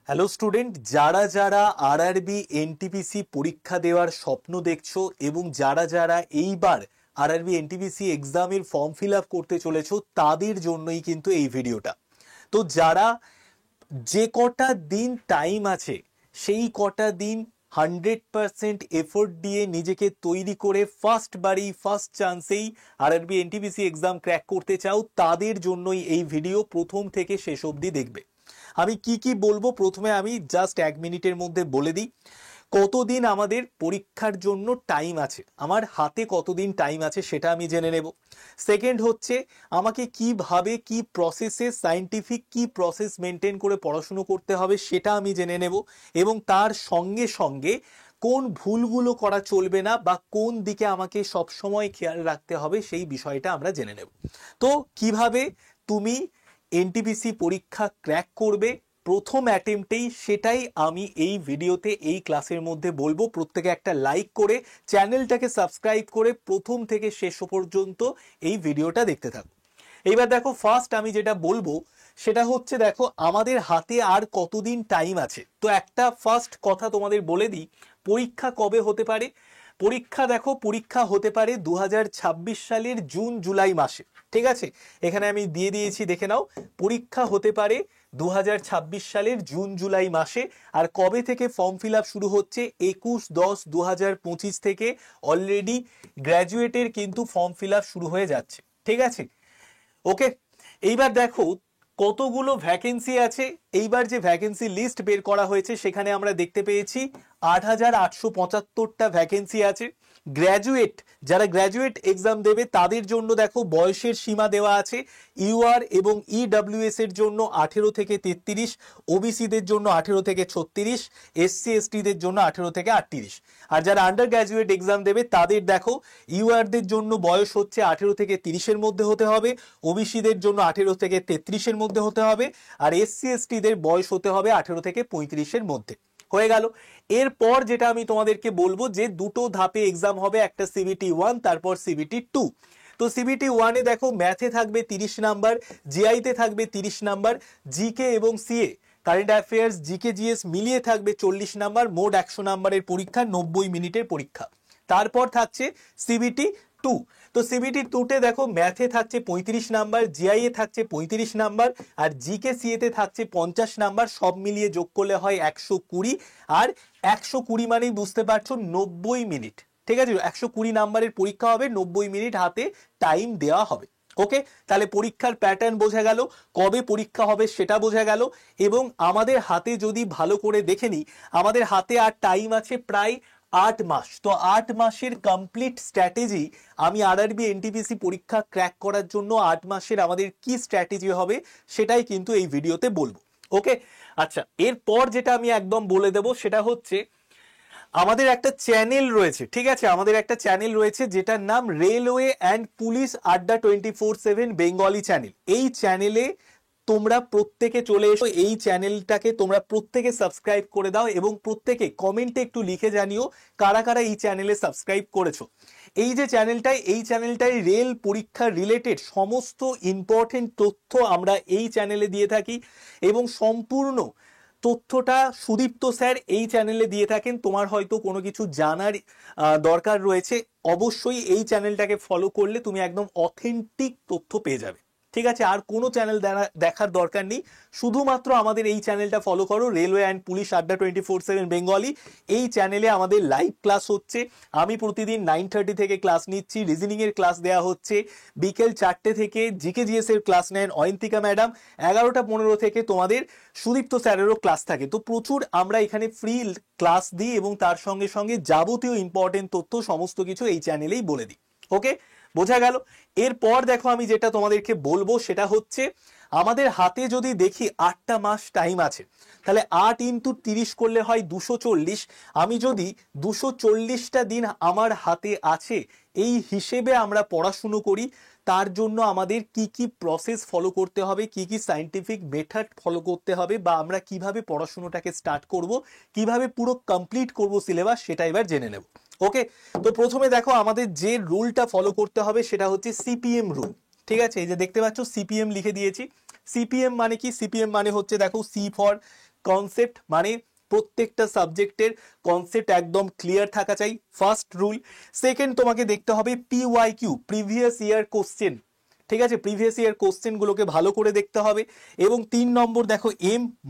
Hello student, যারা যারা RRB NTPC পরীক্ষা দেওয়ার স্বপ্ন দেখছো এবং যারা যারা এইবার আরআরবি এনটিপিসি এক্সামের ফর্ম ফিল আপ করতে চলেছো তাদের জন্যই কিন্তু এই ভিডিওটা। তো যারা যে কটা দিন টাইম আছে সেই কটা দিন 100% এফোর্ট দিয়ে নিজেকে তৈরি করে ফার্স্ট চান্সেই আরআরবি এনটিপিসি এক্সাম ক্র্যাক করতে চাও তাদের জন্যই এই ভিডিও প্রথম থেকে শেষ অবধি দেখবে। আমি কি বলবো প্রথমে আমি জাস্ট 1 মিনিটের মধ্যে বলে দিই কতদিন আমাদের পরীক্ষার জন্য টাইম আছে, আমার হাতে কতদিন টাইম আছে সেটা আমি জেনে নেব। সেকেন্ড হচ্ছে আমাকে কিভাবে কি প্রসেসে সায়েন্টিফিক কি প্রসেস মেনটেন করে পড়াশুনো করতে হবে সেটা আমি জেনে নেব এবং তার সঙ্গে সঙ্গে কোন ভুলগুলো করা চলবে না বা কোন দিকে আমাকে সব সময় খেয়াল রাখতে হবে সেই বিষয়টা আমরা জেনে নেব। তো কিভাবে তুমি এনটিপিসি পরীক্ষা ক্র্যাক করবে প্রথম অ্যাটেম্পটেই সেটাই আমি এই ভিডিওতে এই ক্লাসের মধ্যে বলবো। প্রত্যেকে একটা লাইক করে চ্যানেলটাকে সাবস্ক্রাইব করে প্রথম থেকে শেষ পর্যন্ত এই ভিডিওটা দেখতে থাকো। এইবার দেখো ফার্স্ট আমি যেটা বলবো সেটা হচ্ছে দেখো আমাদের হাতে আর কতদিন টাইম আছে। তো একটা ফার্স্ট কথা তোমাদের বলে দিই, পরীক্ষা কবে হতে পারে। পরীক্ষা হতে পারে 2026 সালের জুন জুলাই মাসে। ঠিক আছে, এখানে আমি দিয়ে দিয়েছি, দেখে নাও। পরীক্ষা হতে পারে 2026 সালের জুন জুলাই মাসে। আর কবে থেকে ফর্ম ফিল আপ শুরু হচ্ছে? 21/10/2025 থেকে অলরেডি গ্র্যাজুয়েটের কিন্তু ফর্ম ফিল আপ শুরু হয়ে যাচ্ছে। ঠিক আছে, ওকে। এইবার দেখো কতগুলো ভ্যাকেন্সি আছে। এইবার যে ভ্যাকেন্সি লিস্ট বের করা হয়েছে সেখানে আমরা দেখতে পেয়েছি 8,875টা ভ্যাকেন্সি আছে। যারা গ্র্যাজুয়েট এক্সাম দেবে তাদের জন্য দেখো বয়সের সীমা দেওয়া আছে। ইউআর এবং ইডব্লিউএস এর জন্য 18 থেকে 33, ওবিসিদের জন্য 18 থেকে 36, এসসি এসটিদের জন্য 18 থেকে 38। আর যারা আন্ডার গ্র্যাজুয়েট এক্সাম দেবে তাদের দেখো ইউআরদের জন্য বয়স হচ্ছে 18 থেকে 30-এর মধ্যে হতে হবে, ওবিসিদের জন্য 18 থেকে 33-এর মধ্যে হতে হবে, আর এসসি এসটিদের বয়স হতে হবে 18 থেকে 35-এর মধ্যে। হয়ে গেল। এরপর যেটা আমি তোমাদেরকে বলবো যে দুটো ধাপে এক্সাম হবে, একটা সিবিটি 1 তারপর সিবিটি 2। তো সিবিটি 1-এ দেখো ম্যাথে থাকবে 30 নাম্বার, জিআইতে থাকবে 30 নাম্বার, জিকে এবং CA current affairs GK GS মিলিয়ে থাকবে 40 নাম্বার, মোট 100 নাম্বারের পরীক্ষা, 90 মিনিটের পরীক্ষা। তারপর থাকছে সিবিটি 2। তো সিবিটি 2-তে দেখো ম্যাথে থাকছে 35 নাম্বার, জিআইএ থাকছে 35 নাম্বার, আর জিকে সিএতে থাকছে 50 নাম্বার, সব মিলিয়ে যোগ করলে হয় 120। আর 120 মানেই বুঝতে পারছো 90 মিনিট। ঠিক আছে, 120 নাম্বারের পরীক্ষা হবে, 90 মিনিট হাতে টাইম দেওয়া হবে। ওকে, তাহলে পরীক্ষার প্যাটার্ন বোঝা গেল, কবে পরীক্ষা হবে সেটা বোঝা গেল। এবং আমাদের হাতে যদি ভালো করে দেখে নিই, আমাদের হাতে আর টাইম আছে প্রায় 8 মাস। তো 8 মাসের কমপ্লিট স্ট্র্যাটেজি আমি আরআরবি এনটিপিসি পরীক্ষা ক্র্যাক করার জন্য 8 মাসের আমাদের কি স্ট্র্যাটেজি হবে সেটাই কিন্তু এই ভিডিওতে বলবো। ওকে, আচ্ছা, এরপর যেটা আমি একদম বলে দেব সেটা হচ্ছে আমাদের একটা চ্যানেল রয়েছে। ঠিক আছে, আমাদের একটা চ্যানেল রয়েছে যেটার নাম রেলওয়ে অ্যান্ড পুলিশ আড্ডা 24/7 বেঙ্গলি চ্যানেল। এই চ্যানেলে তোমরা প্রত্যেকে চলে এসো, এই চ্যানেলটাকে তোমরা প্রত্যেকে সাবস্ক্রাইব করে দাও এবং প্রত্যেকে কমেন্টে একটু লিখে জানিও কারা কারা এই চ্যানেলে সাবস্ক্রাইব করেছো। এই যে চ্যানেলটাই রেল পরীক্ষা রিলেটেড সমস্ত ইম্পর্টেন্ট তথ্য আমরা এই চ্যানেলে দিয়ে থাকি এবং সম্পূর্ণ তথ্যটা সুদীপ্ত স্যার এই চ্যানেলে দিয়ে থাকেন। তোমার হয়তো কোনো কিছু জানার দরকার রয়েছে, অবশ্যই এই চ্যানেলটাকে ফলো করলে তুমি একদম অথেন্টিক তথ্য পেয়ে যাবে। ঠিক আছে, আর কোনো চ্যানেল দেখার দরকার নেই, শুধুমাত্র আমাদের এই চ্যানেলটা ফলো করো, রেলওয়ে অ্যান্ড পুলিশ আড্ডা 24/7 বেঙ্গলি। এই চ্যানেলে আমাদের লাইভ ক্লাস হচ্ছে, আমি প্রতিদিন 9:30 থেকে ক্লাস নিচ্ছি, রিজনিং এর ক্লাস দেওয়া হচ্ছে, বিকেল 4টে থেকে জিকে জিএস এর ক্লাস নেন অয়ন্তিকা ম্যাডাম, 11টা 15 থেকে তোমাদের সুদীপ্ত স্যারেরও ক্লাস থাকে। তো প্রচুর আমরা এখানে ফ্রি ক্লাস দিই এবং তার সঙ্গে সঙ্গে যাবতীয় ইম্পর্টেন্ট তথ্য সমস্ত কিছু এই চ্যানেলেই বলে দিই। ওকে, বোঝা গেল। এরপর দেখো আমি যেটা তোমাদেরকে বলবো সেটা হচ্ছে আমাদের হাতে যদি দেখি 8টা মাস টাইম আছে, তাহলে 8 × 30 করলে হয় 240। আমি যদি 240টা দিন আমার হাতে আছে এই হিসেবে আমরা পড়াশুনো করি, তার জন্য আমাদের কি কি প্রসেস ফলো করতে হবে, কি কি সায়েন্টিফিক মেথড ফলো করতে হবে, বা আমরা কিভাবে পড়াশুনোটাকে স্টার্ট করব, কিভাবে পুরো কমপ্লিট করব সিলেবাস, সেটা এবার জেনে নেব। ওকে, তো প্রথমে দেখো আমাদের যে রুলটা ফলো করতে হবে সেটা হচ্ছে সিপিএম রুল। ঠিক আছে, এই যে দেখতে পাচ্ছ সিপিএম লিখে দিয়েছি। সিপিএম মানে কি? সিপিএম মানে হচ্ছে দেখো সি ফর কনসেপ্ট, মানে প্রত্যেকটা সাবজেক্টের কনসেপ্ট একদম ক্লিয়ার থাকা চাই, ফার্স্ট রুল। সেকেন্ড, তোমাকে দেখতে হবে PYQ, প্রিভিয়াস ইয়ার কোশ্চেন, ঠিক আছে, প্রিভিয়াস ইয়ার কোশ্চেন গুলোকে ভালো করে দেখতে হবে। এবং 3 নম্বর দেখো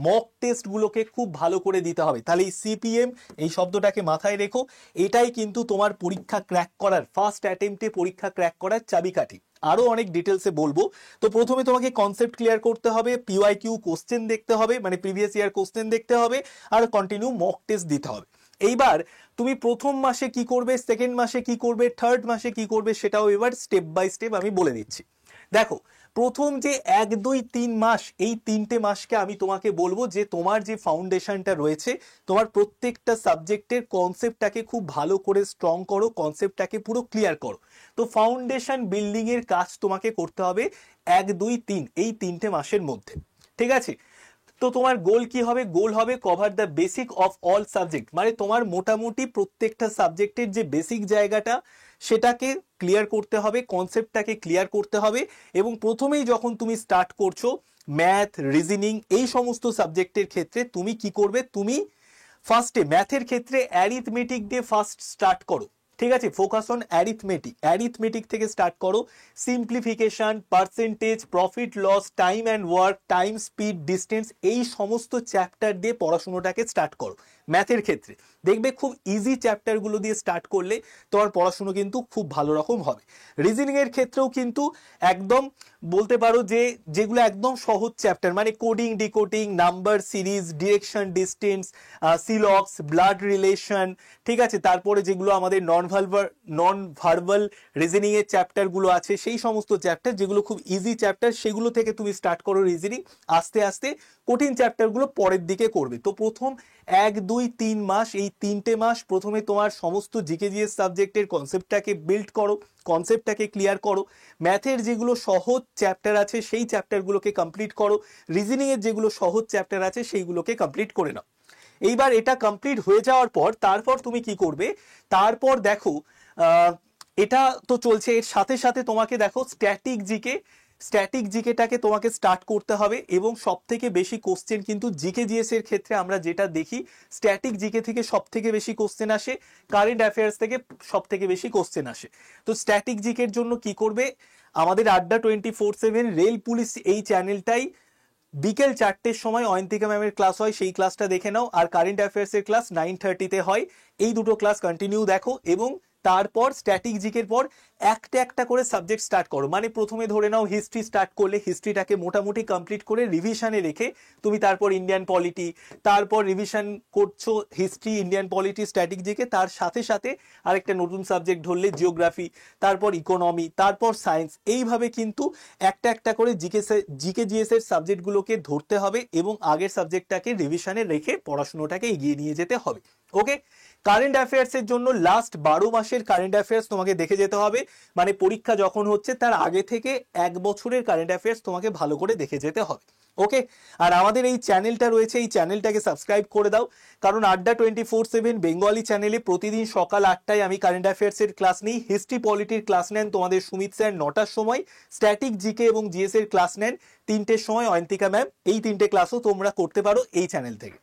মক টেস্ট গুলোকে খুব ভালো করে দিতে হবে। তাহলে এই CPM এই শব্দটাকে মাথায় রেখো, এটাই কিন্তু তোমার পরীক্ষা ক্র্যাক করার, ফার্স্ট অ্যাটেম্পটে পরীক্ষা ক্র্যাক করার চাবিকাঠি। আরো অনেক ডিটেলসে বলবো। তো প্রথমে তোমাকে কনসেপ্ট ক্লিয়ার করতে হবে, PYQ কোশ্চেন দেখতে হবে, মানে প্রিভিয়াস ইয়ার কোশ্চেন দেখতে হবে, আর কন্টিনিউ মক টেস্ট দিতে হবে। এইবার তুমি প্রথম মাসে কি করবে, সেকেন্ড মাসে কি করবে, থার্ড মাসে কি করবে, সেটাও এবার স্টেপ বাই স্টেপ আমি বলে দিচ্ছি। দেখো, প্রথম যে 1, 2, 3 মাস, এই 3টে মাসকে আমি তোমাকে বলবো যে তোমার যে ফাউন্ডেশনটা রয়েছে, তোমার প্রত্যেকটা সাবজেক্টের কনসেপ্টটাকে খুব ভালো করে স্ট্রং করো, কনসেপ্টটাকে পুরো ক্লিয়ার করো। তো ফাউন্ডেশন বিল্ডিং এর কাজ তোমাকে করতে হবে 1, 2, 3 এই 3টে মাসের মধ্যে, ঠিক আছে। তো তোমার গোল কি হবে, গোল হবে cover the basic of all subject, মানে তোমার মোটামুটি প্রত্যেকটা সাবজেক্টের যে বেসিক জায়গাটা সেটাকে ক্লিয়ার করতে হবে, কনসেপ্টটাকে ক্লিয়ার করতে হবে। এবং প্রথমেই যখন তুমি স্টার্ট করছো ম্যাথ, রিজনিং এই সমস্ত সাবজেক্টের ক্ষেত্রে তুমি কি করবে, তুমি ফার্স্টে ম্যাথের ক্ষেত্রে অ্যারিথমেটিক দিয়ে ফার্স্ট স্টার্ট করো, ঠিক আছে, ফোকাস অন অ্যারিথমেটিক থেকে স্টার্ট করো। Simplification, percentage, profit loss, time and work, time, speed, distance, এই সমস্ত চ্যাপ্টার দিয়ে পড়াশোনাটাকে স্টার্ট করো। ম্যাথের ক্ষেত্রে দেখবে খুব ইজি চ্যাপ্টারগুলো দিয়ে স্টার্ট করলে তোমার পড়াশুনো কিন্তু খুব ভালো রকম হবে। রিজনিং এর ক্ষেত্রেও কিন্তু একদম বলতে পারো যে যেগুলো একদম সহজ চ্যাপ্টার, মানে coding, decoding, number series, direction, distance, সিলক্স, ব্লাড রিলেশন, ঠিক আছে, তারপরে যেগুলো আমাদের নন ভার্বাল রিজনিং এর চ্যাপ্টার গুলো আছে, সেই সমস্ত চ্যাপ্টার যেগুলো খুব ইজি চ্যাপ্টার, সেগুলো থেকে তুমি স্টার্ট করো রিজনিং। আস্তে আস্তে কঠিন চ্যাপ্টার গুলো পরের দিকে করবে। তো প্রথম 1, 2, 3 মাস, এই 3টে মাস প্রথমে তোমার সমস্ত জিকেজিএস সাবজেক্টের কনসেপ্টটাকে বিল্ড করো, কনসেপ্টটাকে ক্লিয়ার করো। ম্যাথের যেগুলো সহজ চ্যাপ্টার আছে সেই চ্যাপ্টারগুলোকে কমপ্লিট করো, রিজনিং এর যেগুলো সহজ চ্যাপ্টার আছে সেইগুলোকে কমপ্লিট করে নাও। এইবার এটা কমপ্লিট হয়ে যাওয়ার পর তারপর তুমি কি করবে, তারপর দেখো এটা তো চলছে, এর সাথে সাথে তোমাকে দেখো স্ট্যাটিক জিকেটাকে তোমাকে স্টার্ট করতে হবে। এবং সব থেকে বেশি কোশ্চেন কিন্তু জিকেজিএস এর ক্ষেত্রে আমরা যেটা দেখি, স্ট্যাটিক জিকে থেকে সব থেকে বেশি কোশ্চেন আসে, কারেন্ট অ্যাফেয়ার্স থেকে সব থেকে বেশি কোশ্চেন আসে। তো স্ট্যাটিক জিকের জন্য কি করবে, আমাদের আড্ডা 24/7 রেল পুলিশ এই চ্যানেলটাই বিকেল 4টের সময় অয়ন্তিকা ম্যামের ক্লাস হয়, সেই ক্লাসটা দেখে নাও। আর কারেন্ট অ্যাফেয়ার্স এর ক্লাস 9:30-তে হয়, এই দুটো ক্লাস কন্টিনিউ দেখো। এবং তারপর স্ট্যাটিক জিকের পর একটা একটা করে সাবজেক্ট স্টার্ট করো, মানে প্রথমে ধরে নাও হিস্ট্রি স্টার্ট করলে, হিস্ট্রিটাকে মোটামুটি কমপ্লিট করে রিভিশনে রেখে তুমি তারপর ইন্ডিয়ান পলিটি, তারপর রিভিশন করছো history, Indian polity, static GK, তার সাথে সাথে আরেকটা নতুন সাবজেক্ট ধরলে জিওগ্রাফি, তারপর ইকোনমি, তারপর সায়েন্স। এইভাবে কিন্তু একটা একটা করে জিকেজিএস এর সাবজেক্টগুলোকে ধরতে হবে এবং আগের সাবজেক্টটাকে রিভিশনে রেখে পড়াশোনাটাকে এগিয়ে নিয়ে যেতে হবে। ওকে, কারেন্ট অ্যাফেয়ার্স এর জন্য লাস্ট 12 মাসের কারেন্ট অ্যাফেয়ার্স তোমাকে দেখে যেতে হবে, মানে পরীক্ষা যখন হচ্ছে তার আগে থেকে 1 বছরের কারেন্ট অ্যাফেয়ার্স তোমাকে ভালো করে দেখে যেতে হবে। ওকে, আর আমাদের এই চ্যানেলটা রয়েছে, এই চ্যানেলটাকে সাবস্ক্রাইব করে দাও, কারণ আড্ডা 24/7 বেঙ্গলি চ্যানেলে প্রতিদিন সকাল 8টায় আমি কারেন্ট অ্যাফেয়ার্স এর ক্লাস নিই, হিস্ট্রি পলিটির ক্লাস নেন তোমাদের সুমিত স্যার 9টার সময়, স্ট্যাটিক জিকে এবং জিএস এর ক্লাস নেন 3টের সময় অয়ন্তিকা ম্যাম। এই 3টে ক্লাসও তোমরা করতে পারো এই চ্যানেল থেকে।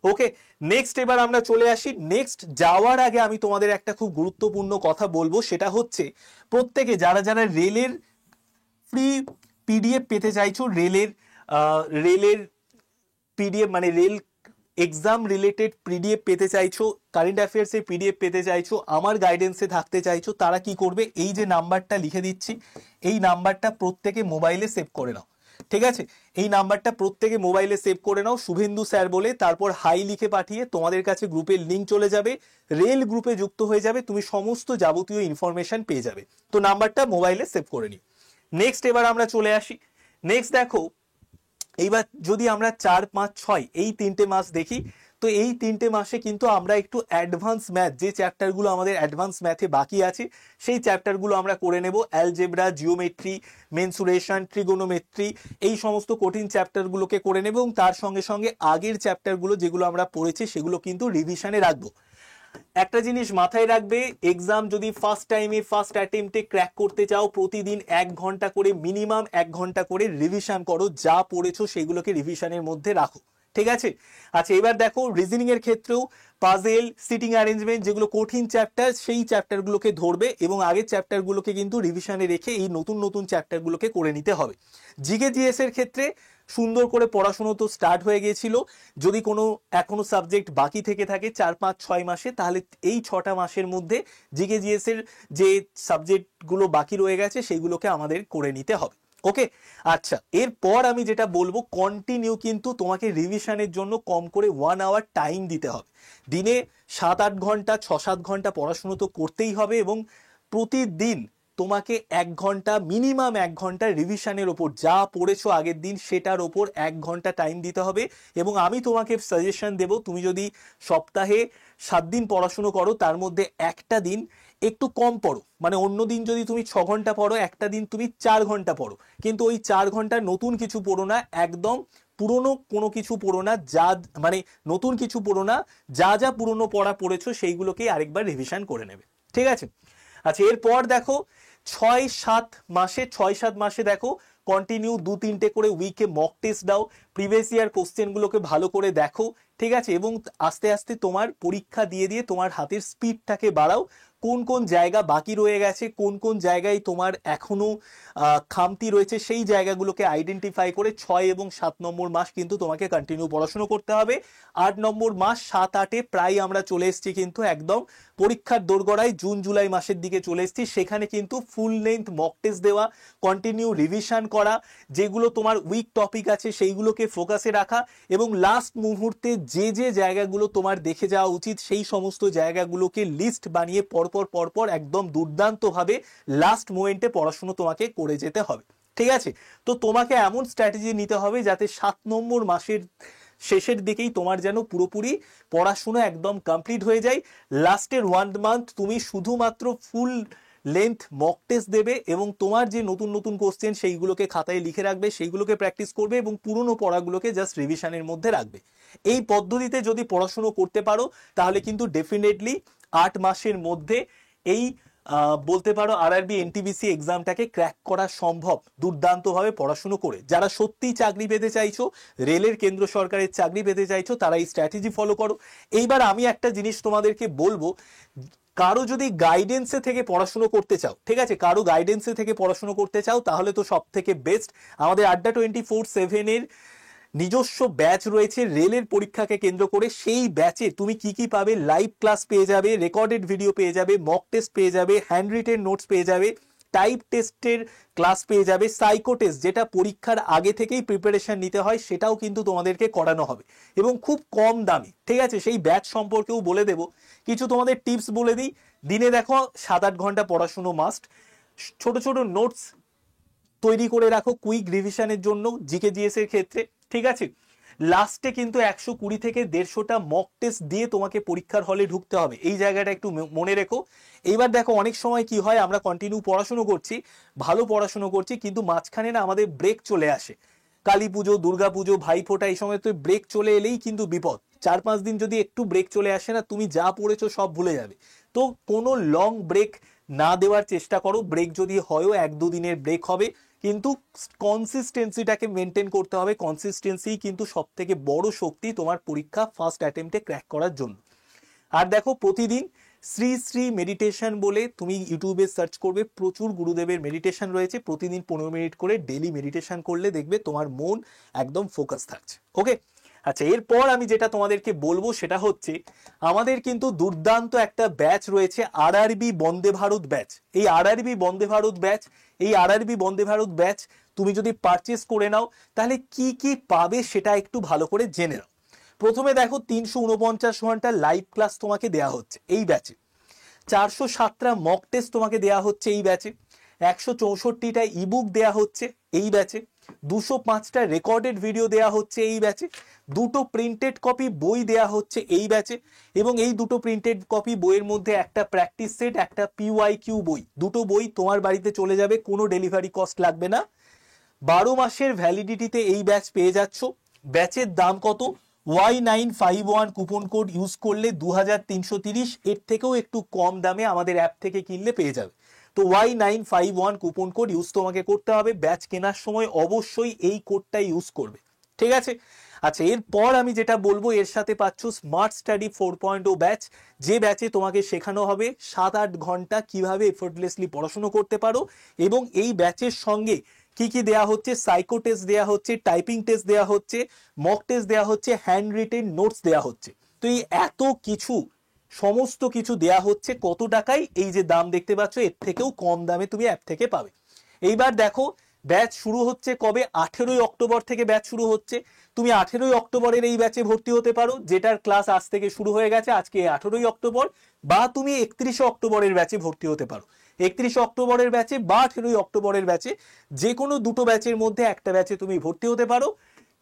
ওকে, নেক্সট এবার আমরা চলে আসি। নেক্সট যাওয়ার আগে আমি তোমাদের একটা খুব গুরুত্বপূর্ণ কথা বলবো, সেটা হচ্ছে প্রত্যেকে যারা যারা রেলের ফ্রি পিডিএফ পেতে চাইছো, রেলের পিডিএফ মানে রেল এক্সাম রিলেটেড পিডিএফ পেতে চাইছো, কারেন্ট অ্যাফেয়ার্স এর পিডিএফ পেতে চাইছো, আমার গাইডেন্সে থাকতে চাইছো, তারা কি করবে, এই যে নাম্বারটা লিখে দিচ্ছি, এই নাম্বারটা প্রত্যেকে মোবাইলে সেভ করে নাও, ঠিক আছে, এই নাম্বারটা প্রত্যেকে মোবাইলে সেভ করে নাও, শুভেন্দু স্যার বলে, তারপর হাই লিখে পাঠিয়ে তোমাদের কাছে গ্রুপের লিঙ্ক চলে যাবে, রেল গ্রুপে যুক্ত হয়ে যাবে, তুমি সমস্ত যাবতীয় ইনফরমেশন পেয়ে যাবে। তো নাম্বারটা মোবাইলে সেভ করে নিও। নেক্সট এবার আমরা চলে আসি। নেক্সট দেখো, এইবার যদি আমরা 4, 5, 6 এই 3টে মাস দেখি, তো এই 3টে মাসে কিন্তু আমরা একটু অ্যাডভান্স ম্যাথ, যে চ্যাপ্টারগুলো আমাদের অ্যাডভান্স ম্যাথে বাকি আছে সেই চ্যাপ্টারগুলো আমরা করে নেব। অ্যালজেব্রা, জিওমেট্রি, মেনসুরেশন, ট্রিগোনোমেট্রি, এই সমস্ত কঠিন চ্যাপ্টারগুলোকে করে নেব এবং তার সঙ্গে সঙ্গে আগের চ্যাপ্টারগুলো যেগুলো আমরা পড়েছি সেগুলো কিন্তু রিভিশনে রাখবো। একটা জিনিস মাথায় রাখবে, এক্সাম যদি ফার্স্ট টাইমে ফার্স্ট অ্যাটেম্পটে ক্র্যাক করতে চাও, প্রতিদিন 1 ঘন্টা করে, মিনিমাম 1 ঘন্টা করে রিভিশন করো, যা পড়েছো সেগুলোকে রিভিশনের মধ্যে রাখো, ঠিক আছে। আচ্ছা এবার দেখো রিজনিং এর ক্ষেত্রেও পাজেল, সিটিং অ্যারেঞ্জমেন্ট, যেগুলো কঠিন চ্যাপ্টার সেই চ্যাপ্টারগুলোকে ধরবে এবং আগের চ্যাপ্টারগুলোকে কিন্তু রিভিশনে রেখে এই নতুন নতুন চ্যাপ্টারগুলোকে করে নিতে হবে। জিকে জিএস এর ক্ষেত্রে সুন্দর করে পড়াশোনা তো স্টার্ট হয়ে গিয়েছিল, যদি কোনো এখনো সাবজেক্ট বাকি থেকে থাকে 4-5-6 মাসে, তাহলে এই 6টা মাসের মধ্যে জিকে জিএস এর যে সাবজেক্টগুলো বাকি রয়ে গেছে সেইগুলোকে আমাদের করে নিতে হবে। ওকে, আচ্ছা এরপর আমি যেটা বলবো, কন্টিনিউ কিন্তু তোমাকে রিভিশনের জন্য কম করে 1 আওয়ার টাইম দিতে হবে। দিনে 7-8 ঘন্টা 6-7 ঘন্টা পড়াশুনো তো করতেই হবে, এবং প্রতিদিন তোমাকে 1 ঘন্টা, মিনিমাম 1 ঘন্টা রিভিশনের ওপর, যা পড়েছো আগের দিন সেটার ওপর 1 ঘন্টা টাইম দিতে হবে। এবং আমি তোমাকে সাজেশন দেব, তুমি যদি সপ্তাহে 7 দিন পড়াশুনো করো তার মধ্যে একটা দিন একটু কম পড়ো, মানে অন্য দিন যদি তুমি 6 ঘন্টা পড়ো, একটা দিন তুমি 4 ঘন্টা পড়ো, কিন্তু ওই 4 ঘন্টা নতুন কিছু পড়ো না, একদম পুরনো কোনো কিছু পড়ো না, যা মানে নতুন কিছু পড়ো না, যা যা পুরনো পড়া পড়েছো সেইগুলোকেই আরেকবার রিভিশন করে নেবে। ঠিক আছে। আচ্ছা এরপর দেখো 6-7 মাসে দেখো কন্টিনিউ 2-3টে করে উইকে মক টেস্ট দাও, প্রিভিয়াস ইয়ার কোশ্চেনগুলোকে ভালো করে দেখো। ঠিক আছে, এবং আস্তে আস্তে তোমার পরীক্ষা দিয়ে দিয়ে তোমার হাতের স্পিডটাকে বাড়াও। কোন কোন জায়গা বাকি রয়ে গেছে, কোন কোন জায়গায় তোমার এখনো খামতি রয়েছে, সেই জায়গাগুলোকে আইডেন্টিফাই করে 6 এবং 7 নম্বর মাস কিন্তু তোমাকে কন্টিনিউ পড়াশোনা করতে হবে। 8 নম্বর মাস, 7-8-এ প্রায় আমরা চলে এসেছি কিন্তু একদম পরীক্ষার দোরগোড়ায়, জুন জুলাই মাসের দিকে চলে এসেছি। সেখানে কিন্তু ফুল লেন্থ মক টেস্ট দেওয়া, কন্টিনিউ রিভিশন করা, যেগুলো তোমার উইক টপিক আছে সেইগুলোকে ফোকাসে রাখা, এবং লাস্ট মুহূর্তে যে যে জায়গাগুলো তোমার দেখে যাওয়া উচিত সেই সমস্ত জায়গাগুলোকে লিস্ট বানিয়ে পরপর একদম দুর্দান্তভাবে লাস্ট মোমেন্টে পড়াশুনো তোমাকে করে যেতে হবে। ঠিক আছে, তো তোমাকে এমন স্ট্র্যাটেজি নিতে হবে যাতে 7 নম্বর মাসের শেষের দিকেই তোমার যেন পুরোপুরি পড়াশুনো একদম কমপ্লিট হয়ে যায়। লাস্টের 1 মান্থ তুমি শুধুমাত্র ফুল লেন্থ মক টেস্ট দেবে, এবং তোমার যে নতুন নতুন কোশ্চেন সেইগুলোকে খাতায় লিখে রাখবে, সেইগুলোকে প্র্যাকটিস করবে, এবং পুরনো পড়াগুলোকে জাস্ট রিভিশনের মধ্যে রাখবে। এই পদ্ধতিতে যদি পড়াশুনো করতে পারো তাহলে কিন্তু ডেফিনেটলি 8 মাসের মধ্যে এই বলতে পারো আরআরবি এনটিপিসি এক্সামটাকে ক্র্যাক করা সম্ভব দুর্দান্তভাবে পড়াশুনো করে। যারা সত্যিই চাকরি পেতে চাইছো, রেলের কেন্দ্র সরকারের চাকরি পেতে চাইছো, তারা এই স্ট্র্যাটেজি ফলো করো। এইবার আমি একটা জিনিস তোমাদেরকে বলবো, কারো যদি গাইডেন্সে থেকে পড়াশুনো করতে চাও, ঠিক আছে, কারো গাইডেন্সে থেকে পড়াশুনো করতে চাও, তাহলে তো সব থেকে বেস্ট আমাদের আড্ডা 24/7-এর নিজস্ব ব্যাচ রয়েছে রেলের পরীক্ষাকে কেন্দ্র করে। সেই ব্যাচে তুমি কি কি পাবে, লাইভ ক্লাস পেয়ে যাবে, রেকর্ডেড ভিডিও পেয়ে যাবে, মক টেস্ট পেয়ে যাবে, হ্যান্ড রিটেন নোটস পেয়ে যাবে, টাইপ টেস্টের ক্লাস পেয়ে যাবে, সাইকো টেস্ট যেটা পরীক্ষার আগে থেকেই প্রিপারেশন নিতে হয় সেটাও কিন্তু তোমাদেরকে করানো হবে, এবং খুব কম দামে। ঠিক আছে, সেই ব্যাচ সম্পর্কেও বলে দেব, কিছু তোমাদের টিপস বলে দিই। দিনে দেখো 7-8 ঘন্টা পড়াশুনো মাস্ট। ছোট ছোট নোটস তৈরি করে রাখো কুইক রিভিশনের জন্য জিকে জিএস এর ক্ষেত্রে। ঠিক আছে, লাস্টে কিন্তু 120 থেকে 150টা মক টেস্ট দিয়ে তোমাকে পরীক্ষার হলে ঢুকতে হবে, এই জায়গাটা একটু মনে রেখো। এইবার দেখো অনেক সময় কি হয়, আমরা কন্টিনিউ পড়াশুনো করছি, ভালো পড়াশুনো করছি, কিন্তু মাঝখানে না আমাদের ব্রেক চলে আসে, কালী পুজো, দুর্গা পুজো, ভাইফোঁটা, এই সময় তো ব্রেক চলে এলেই কিন্তু বিপদ। 4-5 দিন যদি একটু ব্রেক চলে আসে না, তুমি যা পড়েছো সব ভুলে যাবে। তো কোনো লং ব্রেক না দেওয়ার চেষ্টা করো, ব্রেক যদি হয়ও 1-2 দিনের ব্রেক হবে, কিন্তু কনসিস্টেন্সিটাকে মেনটেন করতে হবে। কনসিস্টেন্সি কিন্তু সব থেকে বড় শক্তি তোমার পরীক্ষা ফার্স্ট অ্যাটেম্পটে ক্র্যাক করার জন্য। আর দেখো প্রতিদিন শ্রী শ্রী মেডিটেশন বলে তুমি ইউটিউবে সার্চ করবে, প্রচুর গুরুদেবের মেডিটেশন রয়েছে, প্রতিদিন 15 মিনিট করে ডেলি মেডিটেশন করলে দেখবে তোমার মন একদম ফোকাস থাকছে। ওকে, আচ্ছা এরপর আমি যেটা তোমাদেরকে বলবো সেটা হচ্ছে, আমাদের কিন্তু দুর্দান্ত একটা ব্যাচ রয়েছে, আরআরবি বন্দে ভারত ব্যাচ। এই আরআরবি বন্দে ভারত ব্যাচ, এই আরআরবি বন্দে ভারত ব্যাচ তুমি যদি পারচেস করে নাও তাহলে কি কি পাবে সেটা একটু ভালো করে জেনে নাও। প্রথমে দেখো 349 ঘন্টা লাইভ ক্লাস তোমাকে দেয়া হচ্ছে এই ব্যাচে, 407টা মক টেস্ট তোমাকে দেয়া হচ্ছে এই ব্যাচে, 164টা ইবুক দেয়া হচ্ছে এই ব্যাচে, 205টা রেকর্ডেড ভিডিও দেয়া হচ্ছে এই ব্যাচে, 2টো প্রিন্টেড কপি বই দেয়া হচ্ছে এই ব্যাচে, এবং এই 2টো প্রিন্টেড কপি বইয়ের মধ্যে একটা প্র্যাকটিস সেট, একটা পিওয়াইকিউ বই, 2টো বই তোমার বাড়িতে চলে যাবে, কোনো ডেলিভারি কস্ট লাগবে না। 12 মাসের ভ্যালিডিটিতে এই ব্যাচ পেয়ে যাচ্ছ। ব্যাচের দাম কত, Y951 কুপন কোড ইউজ করলে 2330, এর থেকেও একটু কম দামে আমাদের অ্যাপ থেকে কিনলে পেয়ে যাবে। তো Y951 কুপন কোড ইউজ তোমাকে করতে হবে, ব্যাচ কেনার সময় অবশ্যই এই কোডটা ইউজ করবে। ঠিক আছে, আচ্ছা, এরপর আমি যেটা বলবো, এর সাথে পাচ্ছ স্মার্ট স্টাডি 4.0 ব্যাচ, যে ব্যাচে তোমাকে শেখানো হবে 7-8 ঘন্টা কিভাবে এফোর্টলেসলি পড়াশুনো করতে পারো। এবং এই ব্যাচের সঙ্গে কি কি দেয়া হচ্ছে, সাইকো টেস্ট দেয়া হচ্ছে, টাইপিং টেস্ট দেয়া হচ্ছে, মক টেস্ট দেয়া হচ্ছে, হ্যান্ড রিটেন নোটস দেয়া হচ্ছে। তো এই এত কিছু, সমস্ত কিছু দেয়া হচ্ছে কত টাকায়? এই যে দাম দেখতে পাচ্ছ, এর থেকেও কম দামে তুমি অ্যাপ থেকে পাবে। এইবার দেখো, ব্যাচ শুরু হচ্ছে কবে? 18ই অক্টোবর থেকে ব্যাচ শুরু হচ্ছে। তুমি 18ই অক্টোবরের এই ব্যাচে ভর্তি হতে পারো, যেটার ক্লাস আজ থেকে শুরু হয়ে গেছে, আজকে 18ই অক্টোবর। বা তুমি 31শে অক্টোবরের ব্যাচে ভর্তি হতে পারো, 31শে অক্টোবরের ব্যাচে বা 18ই অক্টোবরের ব্যাচে, যে কোনো দুটো ব্যাচের মধ্যে একটা ব্যাচে তুমি ভর্তি হতে পারো।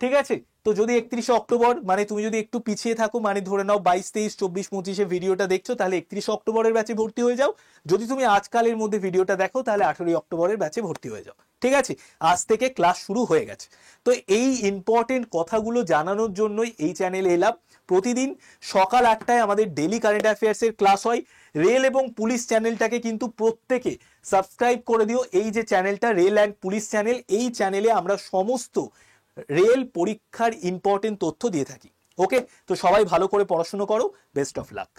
ঠিক আছে? তো যদি 31শে অক্টোবর, মানে তুমি যদি একটু পিছিয়ে থাকো, মানে ধরে নাও 22, 23, 24, 25-এ ভিডিওটা দেখছো, তাহলে 31শে অক্টোবরের ব্যাচে ভর্তি হয়ে যাও। যদি তুমি আজকালের মধ্যে ভিডিওটা দেখো, তাহলে 18ই অক্টোবরের ব্যাচে ভর্তি হয়ে যাও। ঠিক আছে? আজ থেকে ক্লাস শুরু হয়ে গেছে। তো এই ইম্পর্টেন্ট কথাগুলো জানানোর জন্যই এই চ্যানেলে এলাম। প্রতিদিন সকাল 8টায় আমাদের ডেলি কারেন্ট অ্যাফেয়ার্সের ক্লাস হয়। রেল এবং পুলিশ চ্যানেলটাকে কিন্তু প্রত্যেকে সাবস্ক্রাইব করে দিও। এই যে চ্যানেলটা, রেল অ্যান্ড পুলিশ চ্যানেল, এই চ্যানেলে আমরা সমস্ত রেল পরীক্ষার ইম্পর্টেন্ট তথ্য দিয়ে থাকি। ওকে, তো সবাই ভালো করে পড়াশোনা করো। Best of luck.